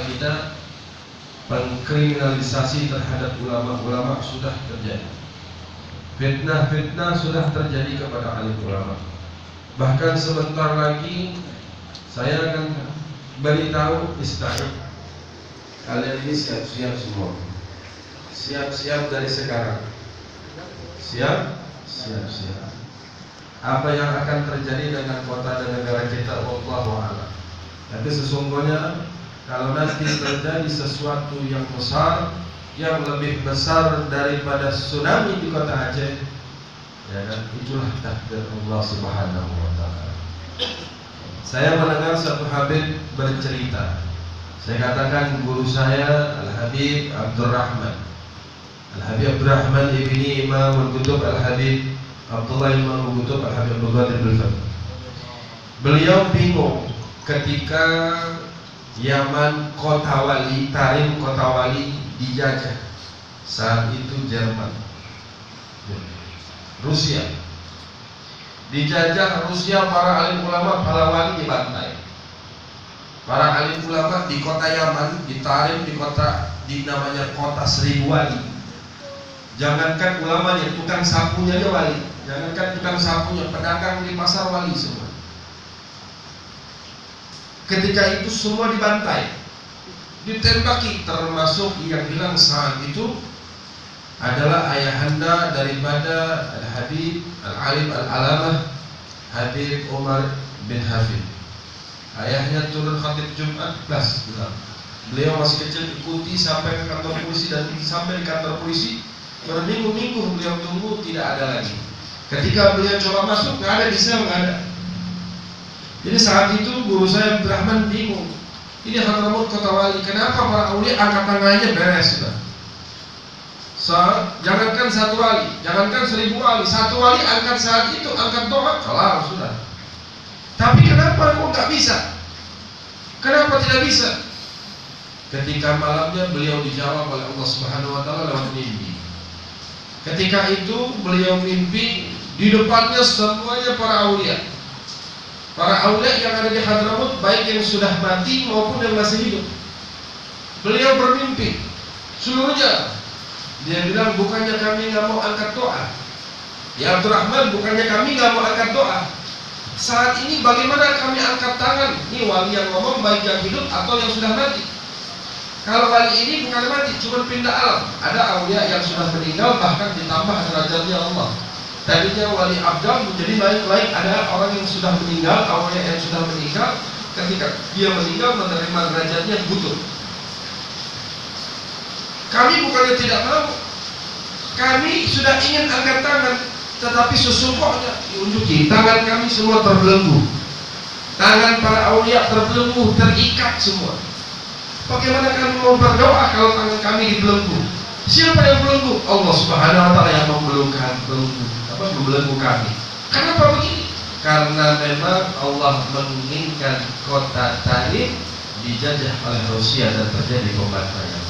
kita, pengkriminalisasi terhadap ulama-ulama sudah terjadi. Fitnah-fitnah sudah terjadi kepada alim ulama. Bahkan sebentar lagi saya akan beritahu ista'id. Kalian ini siap-siap semua. Siap-siap dari sekarang. Siap-siap. Apa yang akan terjadi dengan kota dan negara kita, wallahu a'lam. Tapi sesungguhnya kalau nanti terjadi sesuatu yang besar, yang lebih besar daripada tsunami di kota Aceh, ya kan, itulah takdir Allah Subhanahu wa ta'ala. Saya mendengar satu habib bercerita. Saya katakan guru saya Al-Habib Abdurrahman ibni Imam Al-Qutub Al-Habib Abdullah Imam Al-Qutub Al-Habib Abdul Qadir Bil-Fadl. Beliau bingung ketika Yaman kota wali, Tarim kota wali dijajah. Saat itu Jerman, Rusia dijajah. Rusia, para alim ulama, para wali dibantai. Para alim ulama di kota Yaman, di Tarim, di namanya kota Seribu Wali. Jangankan ulamanya, tukang sapunya aja wali. Jangankan tukang sapunya, pedagang di pasar wali semua. Ketika itu semua dibantai, ditembaki, termasuk yang bilang saat itu adalah ayahanda daripada Al-Habib Al-Alim Al-Alamah Habib Umar bin Hafid. Ayahnya turun khatib Jumat plus. Beliau masih kecil, ikuti sampai ke kantor polisi, dan sampai di kantor polisi berminggu-minggu beliau tunggu, tidak ada lagi. Ketika beliau coba masuk, nggak ada di sel, nggak ada. Jadi saat itu guru saya Abdurrahman bingung. Ini Hadramut kota wali, kenapa para aulia angkat tangannya beres sudah? Jangankan satu wali, jangankan 1000 wali, satu wali angkat saat itu, angkat doa, kelar sudah. Tapi kenapa kok nggak bisa? Kenapa tidak bisa? Ketika malamnya beliau dijawab oleh Allah Subhanahu wa ta'ala lewat mimpi. Ketika itu beliau mimpi, di depannya semuanya para aulia. Para aulia yang ada di Hadramut, baik yang sudah mati maupun yang masih hidup. Beliau bermimpi seluruhnya. Dia bilang, bukannya kami nggak mau angkat doa, ya Abdurrahman, bukannya kami nggak mau angkat doa. Saat ini bagaimana kami angkat tangan? Ini wali yang ngomong, baik yang hidup atau yang sudah mati. Kalau wali ini bukan mati, cuma pindah alam. Ada aulia yang sudah meninggal, bahkan ditambah derajatnya Allah. Tadinya wali abdal menjadi baik-baik. Ada orang yang sudah meninggal, aulia yang sudah meninggal, ketika dia meninggal menerima derajatnya butuh. Kami bukannya tidak mau, kami sudah ingin angkat tangan, tetapi sesungguhnya diunjuki tangan kami semua terbelenggu. Tangan para aulia terbelenggu, terikat semua. Bagaimana kami mau berdoa kalau tangan kami dibelenggu? Siapa yang belenggu? Allah Subhanahu wa ta'ala yang membelenggu kami. Kenapa begini? Karena memang Allah menginginkan kota Tarim dijajah oleh Rusia dan terjadi pembantaian.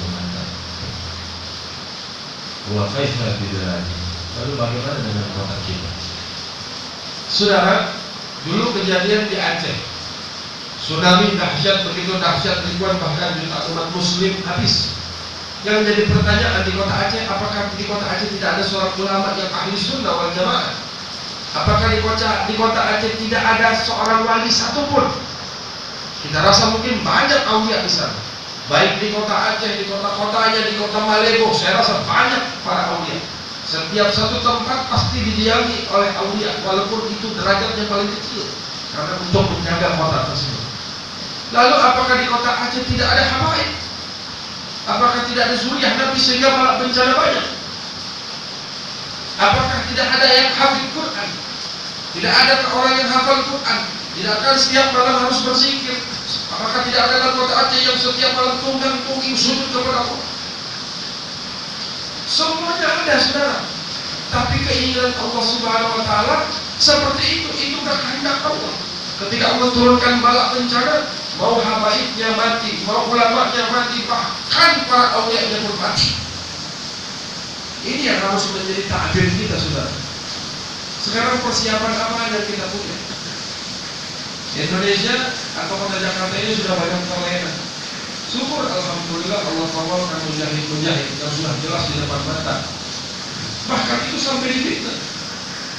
Wa kaifa bidzalik. Lalu bagaimana dengan kota kita? Saudara, dulu kejadian di Aceh, tsunami dahsyat, begitu dahsyat, ribuan bahkan juta umat muslim habis. Yang jadi pertanyaan di kota Aceh, apakah di kota Aceh tidak ada seorang ulama yang ahli sunnah wal jamaah? Apakah di kota Aceh tidak ada seorang wali satupun? Kita rasa mungkin banyak aulia di sana. Baik di kota Aceh, di kota-kotanya, di kota Malebo, saya rasa banyak para aulia. Setiap satu tempat pasti didiami oleh aulia, walaupun itu derajatnya paling kecil, karena untuk menjaga kota tersebut. Lalu apakah di kota Aceh tidak ada habaib? Apakah tidak ada suriah Nabi sehingga malah bencana banyak? Apakah tidak ada yang hafid Quran? Tidak ada orang yang hafal Quran? Tidak akan setiap malam harus berzikir? Apakah tidak ada kota Aceh yang setiap malam tunggang-tungging sujud kepada Allah? Semuanya ada, saudara. Tapi keinginan Allah Subhanahu wa ta'ala seperti itu kehendak Allah. Ketika Allah turunkan bala bencana, mau habaibnya mati, mau ulamanya mati, bahkan para aulianya pun mati. Ini yang harus menjadi takdir kita, saudara. Sekarang persiapan apa yang kita punya? Indonesia atau kota Jakarta ini sudah banyak terlena. Syukur alhamdulillah Allah tawalkan mujahid-mujahid yang sudah jelas di depan mata. Bahkan itu sampai difitnah.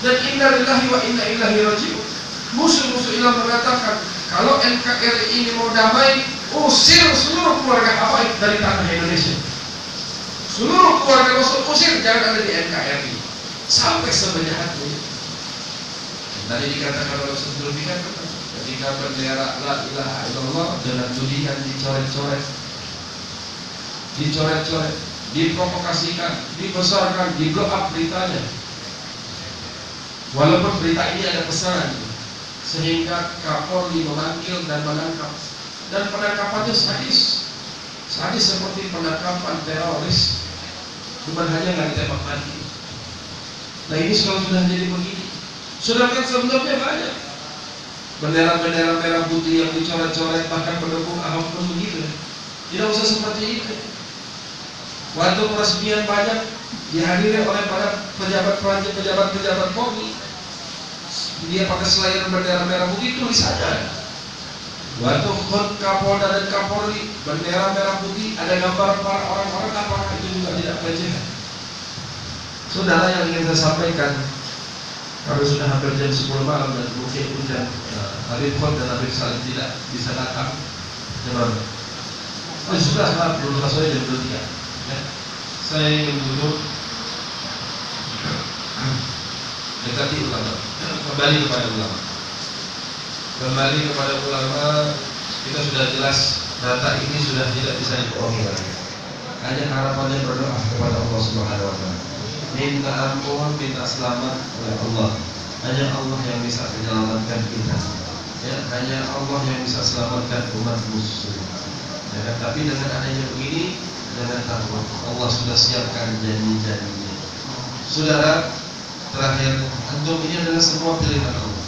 Dan inna lillahi wa inna ilaihi raji'un. Musuh-musuh Islam mengatakan kalau NKRI ini mau damai, usir seluruh keluarga Habaib dari tanah Indonesia. Seluruh keluarga Rasul usir, jangan ada di NKRI. Sampai sebenarnya tadi dikatakan oleh Rasul ketika bendera la ilaha illallah dengan tudingan dicoret-coret, diprovokasikan, dibesarkan, di blow up beritanya. Walaupun berita ini ada pesan, sehingga Kapolri memanggil dan menangkap. Dan penangkapan itu sadis seperti penangkapan teroris, bukan hanya nggak ditembak mati. Nah ini kalau sudah jadi begini, sedangkan sebelumnya banyak bendera-bendera merah putih yang dicoret-coret, bahkan pendukung Ahok pun begitu. Tidak usah seperti itu. Waktu peresmian banyak dihadiri oleh para pejabat Polri, dia pakai selain bendera merah putih, tulis saja. Waktu Kapolda dan Kapolri bendera merah putih, ada gambar para orang-orang, apakah itu juga tidak pelecehan? Saudara, yang ingin saya sampaikan, kalau sudah hampir jam 10 malam dan mungkin hujan, Habib Khod dan Habib Salim tidak bisa datang. Sudah maaf, belum selesai jam 23. Ya. Saya ingin duduk dekati ulama, kembali kepada ulama. Kita sudah jelas data ini sudah tidak bisa dibohongi lagi. Hanya harapannya berdoa kepada Allah Subhanahu wa taala. Minta ampun, minta selamat oleh Allah. Hanya Allah yang bisa menyelamatkan kita. Ya, hanya Allah yang bisa selamatkan umat muslim. Ya, tapi dengan adanya begini, jangan takut. Allah sudah siapkan janji-janjinya. Saudara, terakhir, antum ini adalah semua pilihan Allah.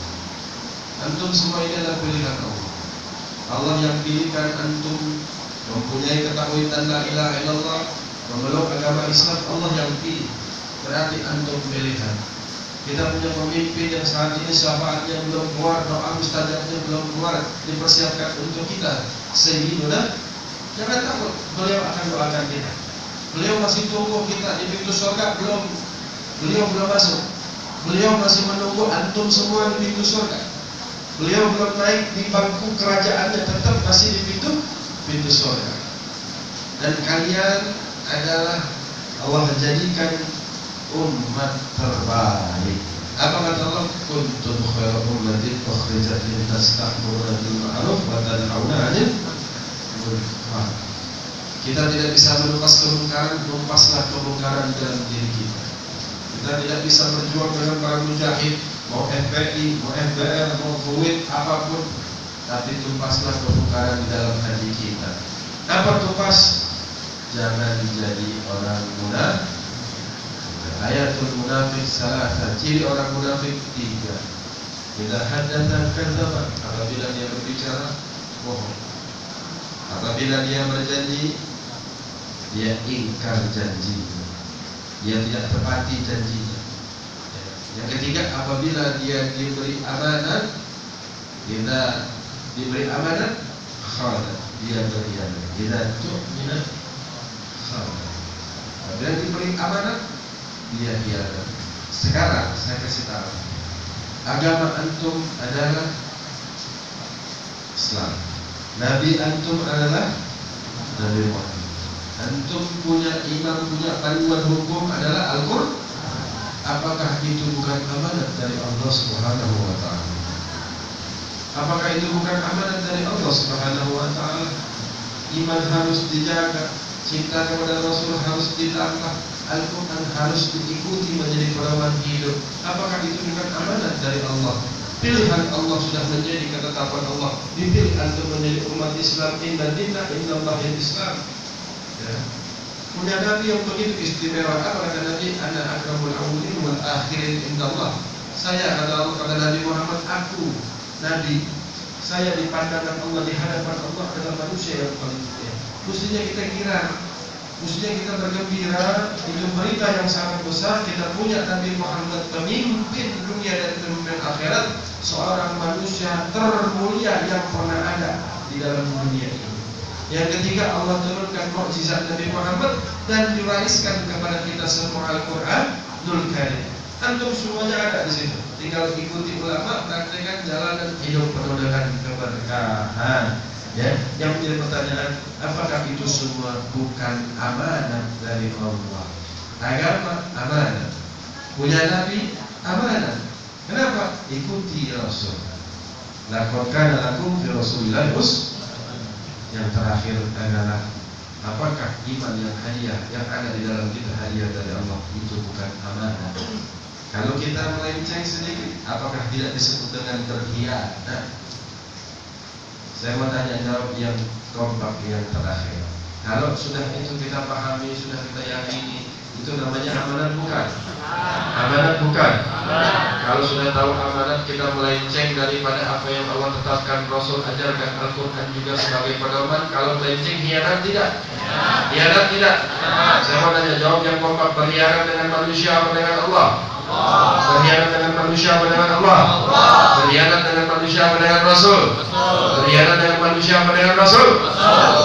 Antum semua ini adalah pilihan Allah. Allah yang pilihkan antum mempunyai ketakwaan la ilaha illallah, memeluk agama Islam. Allah yang pilih. Berarti antum pilihan. Kita punya pemimpin yang saat ini syafaatnya belum keluar, doa mustajabnya belum keluar, dipersiapkan untuk kita. Sehingga jangan takut, beliau akan doakan kita. Beliau masih tunggu kita di pintu surga, beliau belum masuk. Beliau masih menunggu antum semua di pintu surga. Beliau belum naik di bangku kerajaannya, tetap masih di pintu surga. Dan kalian adalah Allah menjadikan umat terbaik. Apa kata Allah? Kuntum khairu ummatin ukhrijat lin-nas ta'muruna bil ma'ruf wa tanhauna 'anil munkar. Kita tidak bisa menumpaslah kemungkaran dalam diri kita. Kita tidak bisa berjuang dengan para mujahid, mau FPI, mau FBR, mau FUID, apapun, tapi tumpaslah kemungkaran di dalam hati kita. Apa tumpas? Jangan jadi orang munafik. Ayatul munafik salasa, ciri orang munafik 3. Bila hadatsa kadzdzaba, apabila dia berbicara bohong. Apabila dia berjanji, dia ingkar janjinya. Dia tidak tepati janjinya. Yang ketiga, apabila dia diberi amanat, khana, dia berkhianat. Bila tu'mina khana. Apabila diberi amanat, dia khianat. Sekarang saya kasih tahu, agama antum adalah Islam. Nabi antum adalah Nabi Muhammad. Antum punya imam, punya panduan hukum adalah Al-Qur'an. Apakah itu bukan amanat dari Allah Subhanahu wa taala? Apakah itu bukan amanat dari Allah Subhanahu wa taala? Iman harus dijaga, cinta kepada Rasul harus ditambah, Al-Quran harus diikuti menjadi pedoman hidup. Apakah itu bukan amanat dari Allah? Pilihan Allah sudah menjadi ketetapan Allah. Dipilih antum menjadi umat Islam. Inna dinna indallahi Islam. Ya. Punya Nabi yang begitu istimewa. Apa kata Nabi? Ana akramul awwalin wal akhirin indallah. Saya kata Allah, kata Nabi Muhammad, aku Nabi, saya di pandangan Allah, di hadapan Allah adalah manusia yang paling mulia. Mestinya kita kira, mestinya kita bergembira. Itu berita yang sangat besar. Kita punya Nabi Muhammad, pemimpin dunia dan pemimpin akhirat, seorang manusia termulia yang pernah ada di dalam dunia ini. Yang ketiga, Allah turunkan mukjizat Nabi Muhammad dan diwariskan kepada kita semua Al-Qur'anul Karim. Antum semuanya ada di situ. Tinggal ikuti ulama, praktekkan, jalan dan hidup penuh dengan keberkahan. Ya, yang menjadi pertanyaan, apakah itu semua bukan amanah dari Allah? Agama amanah, punya Nabi amanah. Kenapa? Ikuti Rasul. Laqad kana lakum fi Rasulillahi uswatun. Yang terakhir adalah, apakah iman yang hadiah yang ada di dalam kita hadiah dari Allah itu bukan amanah? Kalau kita melenceng sedikit, apakah tidak disebut dengan terhianat? Saya mau tanya jawab yang kompak yang terakhir. Kalau sudah itu kita pahami, sudah kita yakini, itu namanya amanat bukan? Amanat bukan? Kalau sudah tahu amanat, kita melenceng daripada apa yang Allah tetapkan, Rasul ajarkan, Al-Quran juga sebagai pedoman. Kalau melenceng, hianat tidak? Hianat tidak? Saya mau tanya jawab yang kompak. Berkhianat dengan manusia apa dengan Allah? Berkhianat dengan manusia apa dengan Allah? Berkhianat dengan manusia apa dengan Rasul? Berkhianat dengan manusia apa dengan Rasul?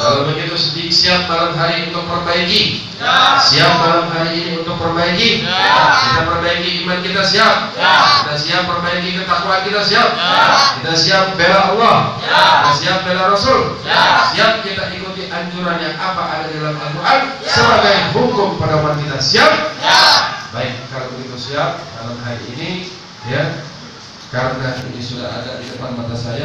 Kalau begitu siap malam hari untuk perbaiki. Siap malam hari ini untuk perbaiki. Kita perbaiki iman kita, siap. Kita siap perbaiki ketakwaan kita, siap. Kita siap bela Allah. Kita siap bela Rasul. Siap kita ikuti anjuran yang apa ada di dalam Al-Quran sebagai hukum pedoman kita, siap. Baik, kalau begitu siap malam hari ini, ya, karena ini sudah ada di depan mata saya.